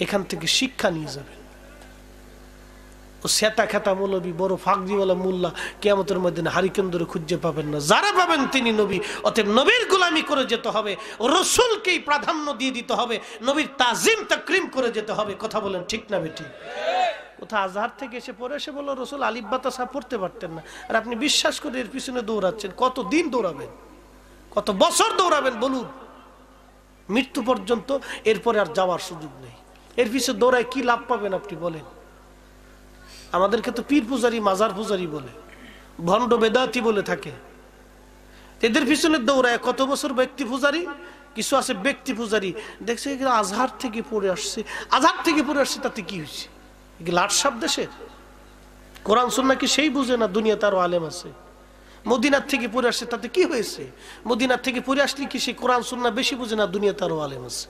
এখান থেকে শিক্ষা নিয়ে যাবেন। ও সেটা খেতা মৌলবী বড় ফাঁকজিওয়ালা মোল্লা কিয়ামতের মধ্যে হারিকেন ধরে খুঁজে পাবেন না। যারা পাবেন তিনি নবী। অতএব নবীর গোলামি করে যেতে হবে, রসুলকেই প্রাধান্য দিয়ে দিতে হবে, নবীর তাজিম তাকরিম করে যেতে হবে। কথা বলেন ঠিক না বেটি? কোথা আজহার থেকে এসে পড়ে এসে বলল রসুল আলিফ বা তাসা পড়তে পারতেন না, আর আপনি বিশ্বাস করে এর পিছনে দৌড়াচ্ছেন। কত দিন দৌড়াবেন, কত বছর দৌড়াবেন বলুন? মৃত্যু পর্যন্ত, এরপরে আর যাওয়ার সুযোগ নেই। এর পিছনে দৌড়ায় কি লাভ পাবেন আপনি বলেন? আমাদেরকে তো পীর পূজারি মাজার পূজারি বলে, ভণ্ড বেদাতি বলে থাকে। এদের পিছনে দৌড়ায় কত বছর ব্যক্তি পূজারি, কিছু আছে ব্যক্তি পূজারি। দেখছে এগুলো আজহার থেকে পড়ে আসছে, আজহার থেকে পড়ে আসছে, তাতে কি হয়েছে? এগুলো আটসাপ দেশের কোরআন সুন্নাহ কি সেই বুঝে না? দুনিয়াতে আরো আলেম আছে। মদিনার থেকে পড়ে আসছে, তাতে কি হয়েছে? মদিনার থেকে পড়ে আসলে কি সেই কোরআন সুন্নাহ বেশি বুঝে না? দুনিয়াতে আরো আলেম আছে।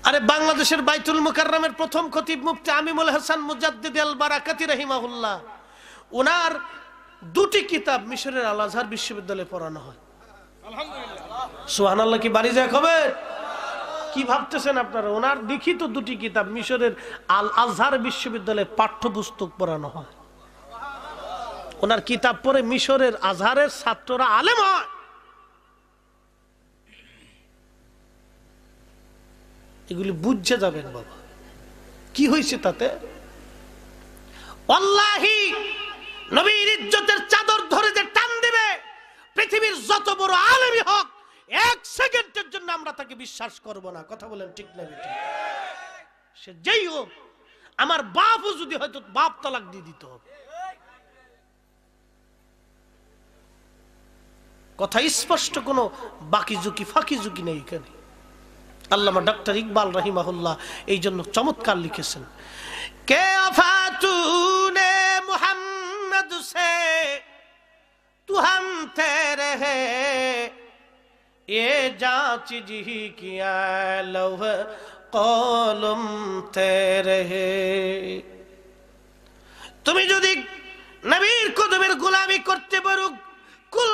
আরে বাংলাদেশের বাইতুল মুকাররমের প্রথম খতিব মুফতি আমিনুল হাসান মুজাদ্দিদ আল বারাকাতি রাহিমাহুল্লাহ, ওনার দুটি কিতাব মিশরের আল আজহার বিশ্ববিদ্যালয়ে পড়ানো হয়। আলহামদুলিল্লাহ, সুবহানাল্লাহ। কি বাড়ি যায় খবর? কি ভাবতেছেন আপনারা? ওনার লিখিত দুটি কিতাব মিশরের আল আজহার বিশ্ববিদ্যালয়ে পাঠ্যপুস্তক পড়ানো হয়। ওনার কিতাব পড়ে মিশরের আজহারের ছাত্ররা আলেম হয়। এগুলি বুঝে যাবেন বাবা, কি হয়েছে তাতে। ওয়াল্লাহি নবীর ইজ্জতের চাদর ধরে যে টান দিবে, পৃথিবীর যত বড় আলেমই হোক, এক সেকেন্ডের জন্য আমরা তাকে বিশ্বাস করব না। কথা বলেন ঠিক না বেটি? সে যেই হোক, আমার বাপও যদি হয়তো বাপ তালাক দিয়ে দিত হবে। কথা স্পষ্ট, কোনো বাকি ঝুঁকি ফাঁকি ঝুঁকি নেই এখানে। আল্লামা ডক্টর ইকবাল রাহিমাহুল্লাহ এই জন্য চমৎকার লিখেছেন, কে আফাতুনে মুহাম্মদ সে তু হাম তেরে হে ये जांच जी किया लौह कलम तेरे है। তুমি যদি নবীর কদমের গোলামি করতে পারো, কুল